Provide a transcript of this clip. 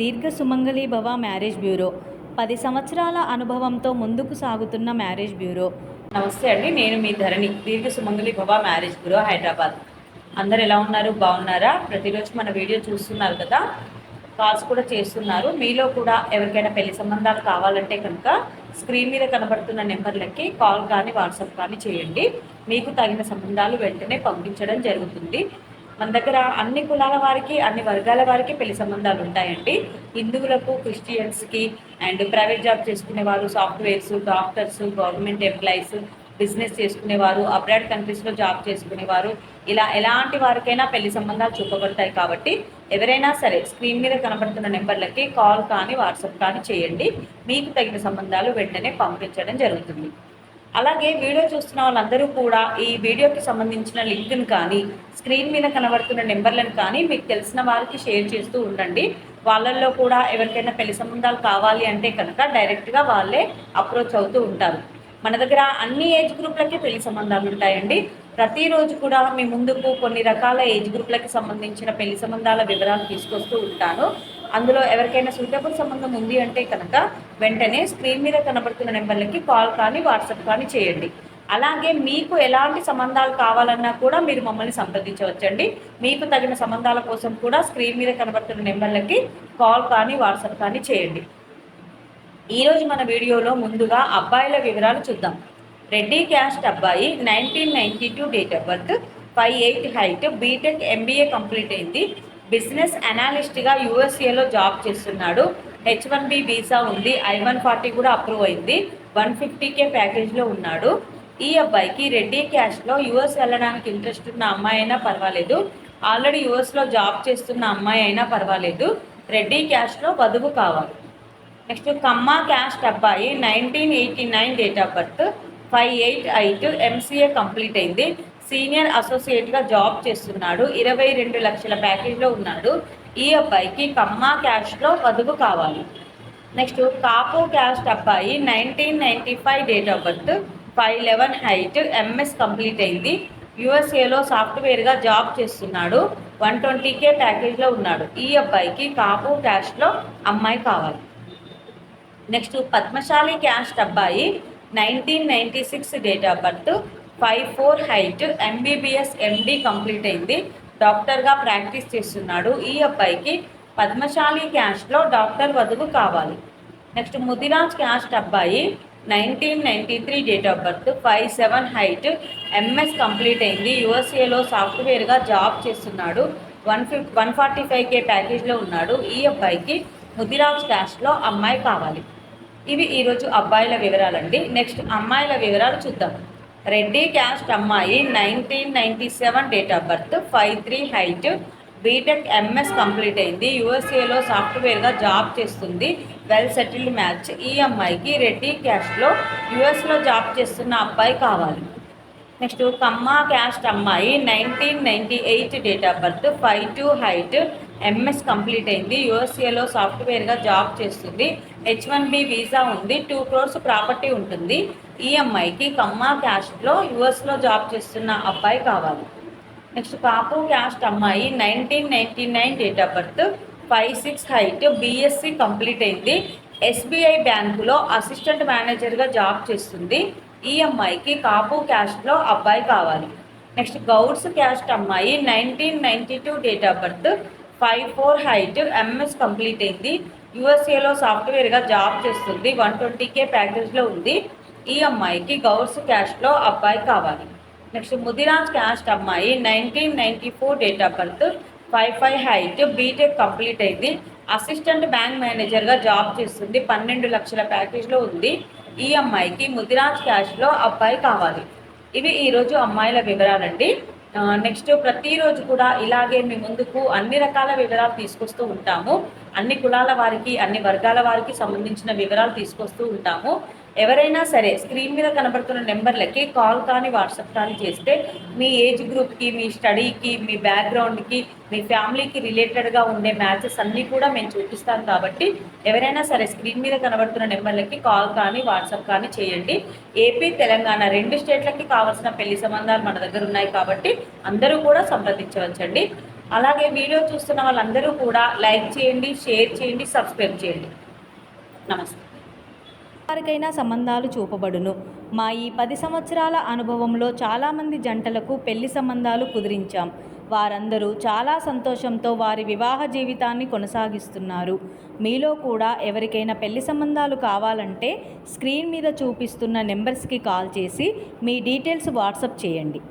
దీర్ఘ సుమంగళి భవ marriage bureau 10 సంవత్సరాల అనుభవంతో ముందుకు సాగుతున్న మ్యారేజ్ బ్యూరో. నమస్తే అండి, నేను మీ ధరణి. దీర్ఘ సుమంగళి భవ మ్యారేజ్ బ్యూరో, హైదరాబాద్. అందరు ఎలా ఉన్నారు? బాగున్నారా? ప్రతిరోజు మన వీడియో చూస్తున్నారు కదా, కాల్స్ కూడా చేస్తున్నారు. మీలో కూడా ఎవరికైనా పెళ్లి సంబంధాలు కావాలంటే కనుక స్క్రీన్ మీద కనబడుతున్న నెంబర్లకి కాల్ కానీ వాట్సాప్ కానీ చేయండి. మీకు తగిన సంబంధాలు వెంటనే పంపించడం జరుగుతుంది. మన దగ్గర అన్ని కులాల వారికి, అన్ని వర్గాల వారికి పెళ్లి సంబంధాలు ఉంటాయండి. హిందువులకు, క్రిస్టియన్స్కి, అండ్ ప్రైవేట్ జాబ్ చేసుకునేవారు, softwares, doctors, government employees, business చేసుకునేవారు, అబ్రాడ్ కంట్రీస్లో జాబ్ చేసుకునేవారు, ఇలా ఎలాంటి వారికైనా పెళ్లి సంబంధాలు చూపబడతాయి. కాబట్టి ఎవరైనా సరే స్క్రీన్ మీద కనబడుతున్న నెంబర్లకి కాల్ కానీ వాట్సాప్ కానీ చేయండి. మీకు తగిన సంబంధాలు వెంటనే పంపించడం జరుగుతుంది. అలాగే వీడియో చూస్తున్న వాళ్ళందరూ కూడా ఈ వీడియోకి సంబంధించిన లింక్ని కానీ, స్క్రీన్ మీద కనబడుతున్న నెంబర్లను కానీ మీకు తెలిసిన వారికి షేర్ చేస్తూ ఉండండి. వాళ్ళల్లో కూడా ఎవరికైనా పెళ్లి సంబంధాలు కావాలి అంటే కనుక డైరెక్ట్గా వాళ్ళే అప్రోచ్ అవుతూ ఉంటారు. మన దగ్గర అన్ని ఏజ్ గ్రూప్లకి పెళ్లి సంబంధాలు ఉంటాయండి. ప్రతిరోజు కూడా మీ ముందుకు కొన్ని రకాల ఏజ్ గ్రూప్లకి సంబంధించిన పెళ్లి సంబంధాల వివరాలు తీసుకొస్తూ ఉంటాను. అందులో ఎవరికైనా సూటబుల్ సంబంధం ఉంది అంటే కనుక వెంటనే స్క్రీన్ మీద కనబడుతున్న నెంబర్లకి కాల్ కానీ వాట్సాప్ కానీ చేయండి. అలాగే మీకు ఎలాంటి సంబంధాలు కావాలన్నా కూడా మీరు మమ్మల్ని సంప్రదించవచ్చండి. మీకు తగిన సంబంధాల కోసం కూడా స్క్రీన్ మీద కనబడుతున్న నెంబర్లకి కాల్ కానీ వాట్సాప్ కానీ చేయండి. ఈరోజు మన వీడియోలో ముందుగా అబ్బాయిల వివరాలు చూద్దాం. రెడ్డి క్యాస్ట్ అబ్బాయి, 1992 date of birth, 5'8" height, BTech MBA complete అయింది. బిజినెస్ అనాలిస్ట్గా యూఎస్ఏలో జాబ్ చేస్తున్నాడు. H1B వీసా ఉంది. I-140 కూడా అప్రూవ్ అయింది. 150K ప్యాకేజ్లో ఉన్నాడు. ఈ అబ్బాయికి రెడ్డి క్యాస్ట్లో యూఎస్ వెళ్ళడానికి ఇంట్రెస్ట్ ఉన్న అమ్మాయి అయినా పర్వాలేదు, ఆల్రెడీ యూఎస్లో జాబ్ చేస్తున్న అమ్మాయి అయినా పర్వాలేదు, రెడ్డి క్యాస్ట్లో వధువు కావాలి. నెక్స్ట్ కమ్మ క్యాస్ట్ అబ్బాయి, 1989 date of birth, 5'8" height, MCA complete అయింది. సీనియర్ అసోసియేట్గా జాబ్ చేస్తున్నాడు. 22 లక్షల ప్యాకేజ్లో ఉన్నాడు. ఈ అబ్బాయికి కమ్మ క్యాస్ట్లో వధువు కావాలి. నెక్స్ట్ కాపు క్యాస్ట్ అబ్బాయి, 1995 date of birth, 5'11" height, MS complete అయింది. యూఎస్ఏలో సాఫ్ట్వేర్గా జాబ్ చేస్తున్నాడు. 120K ప్యాకేజ్లో ఉన్నాడు. ఈ అబ్బాయికి కాపు క్యాస్ట్లో అమ్మాయి కావాలి. నెక్స్ట్ పద్మశాలి క్యాస్ట్ అబ్బాయి, 1996 date of birth, 5'4" height, MBBS MD complete అయింది. డాక్టర్గా ప్రాక్టీస్ చేస్తున్నాడు. ఈ అబ్బాయికి పద్మశాలి క్యాస్ట్లో డాక్టర్ వధువు కావాలి. నెక్స్ట్ ముదిరాజ్ క్యాస్ట్ అబ్బాయి, 1993 date of birth, 5'7" height, MS complete అయింది. యూఎస్ఏలో సాఫ్ట్వేర్గా జాబ్ చేస్తున్నాడు. 145K ప్యాకేజ్లో ఉన్నాడు. ఈ అబ్బాయికి ముదిరాజ్ క్యాస్ట్లో అమ్మాయి కావాలి. ఇవి ఈరోజు అబ్బాయిల వివరాలండి. నెక్స్ట్ అమ్మాయిల వివరాలు చూద్దాం. రెడ్డి క్యాస్ట్ అమ్మాయి, 1997 date of birth, 5'3" height, BTech MS complete అయింది. యూఎస్ఏలో సాఫ్ట్వేర్గా జాబ్ చేస్తుంది. Well settled match. ఈ అమ్మాయికి రెడ్డి క్యాస్ట్లో యూఎస్లో జాబ్ చేస్తున్న అబ్బాయి కావాలి. నెక్స్ట్ కమ్మ క్యాస్ట్ అమ్మాయి, 1998 date of birth, 5'2" height, MS complete అయింది. యూఎస్ఏలో సాఫ్ట్వేర్గా జాబ్ చేస్తుంది. H1B వీసా ఉంది. 2 crores ప్రాపర్టీ ఉంటుంది. ఈ అమ్మాయికి కమ్మ క్యాస్ట్లో యూఎస్లో జాబ్ చేస్తున్న అబ్బాయి కావాలి. నెక్స్ట్ కాపు క్యాస్ట్ అమ్మాయి, 1999 date of birth, 5'6" height, BSc complete అయింది. SBI బ్యాంకులో అసిస్టెంట్ మేనేజర్గా జాబ్ చేస్తుంది. ఈ అమ్మాయికి కాపు క్యాస్ట్లో అబ్బాయి కావాలి. నెక్స్ట్ గౌడ్స్ క్యాస్ట్ అమ్మాయి, 1992 date of birth, 5'4" height, MS complete అయింది. యూఎస్ఏలో సాఫ్ట్వేర్గా జాబ్ చేస్తుంది. 120K ప్యాకేజ్లో ఉంది. ఈ అమ్మాయికి గౌడ్స్ క్యాస్ట్లో అబ్బాయి కావాలి. నెక్స్ట్ ముదిరాజ్ క్యాస్ట్ అమ్మాయి, 1994 date of birth, 5'5" height, BTech complete అయింది. అసిస్టెంట్ బ్యాంక్ మేనేజర్గా జాబ్ చేస్తుంది. 12 లక్షల ప్యాకేజ్లో ఉంది. ఈ అమ్మాయికి ముదిరాజ్ క్యాస్ట్లో అబ్బాయి కావాలి. ఇవి ఈరోజు అమ్మాయిల వివరాలండి. నెక్స్ట్ ప్రతిరోజు కూడా ఇలాగే మీ ముందుకు అన్ని రకాల వివరాలు తీసుకొస్తూ ఉంటాము. అన్ని కులాల వారికి, అన్ని వర్గాల వారికి సంబంధించిన వివరాలు తీసుకొస్తూ ఉంటాము. ఎవరైనా సరే స్క్రీన్ మీద కనబడుతున్న నెంబర్లకి కాల్ కానీ వాట్సాప్ కానీ చేస్తే మీ ఏజ్ గ్రూప్కి, మీ స్టడీకి, మీ బ్యాక్గ్రౌండ్కి, మీ ఫ్యామిలీకి రిలేటెడ్గా ఉండే మ్యాచెస్ అన్నీ కూడా మేము చూపిస్తాం. కాబట్టి ఎవరైనా సరే స్క్రీన్ మీద కనబడుతున్న నెంబర్లకి కాల్ కానీ వాట్సాప్ కానీ చేయండి. ఏపీ, తెలంగాణ 2 స్టేట్లకి కావాల్సిన పెళ్లి సంబంధాలు మన దగ్గర ఉన్నాయి. కాబట్టి అందరూ కూడా సంప్రదించవచ్చండి. అలాగే వీడియో చూస్తున్న వాళ్ళందరూ కూడా లైక్ చేయండి, షేర్ చేయండి, సబ్స్క్రైబ్ చేయండి. నమస్తే. వారికైనా సంబంధాలు చూపబడును. మా ఈ 10 సంవత్సరాల అనుభవంలో చాలామంది జంటలకు పెళ్లి సంబంధాలు కుదిరించాం. వారందరూ చాలా సంతోషంతో వారి వివాహ జీవితాన్ని కొనసాగిస్తున్నారు. మీలో కూడా ఎవరికైనా పెళ్లి సంబంధాలు కావాలంటే స్క్రీన్ మీద చూపిస్తున్న నెంబర్స్కి కాల్ చేసి మీ డీటెయిల్స్ వాట్సాప్ చేయండి.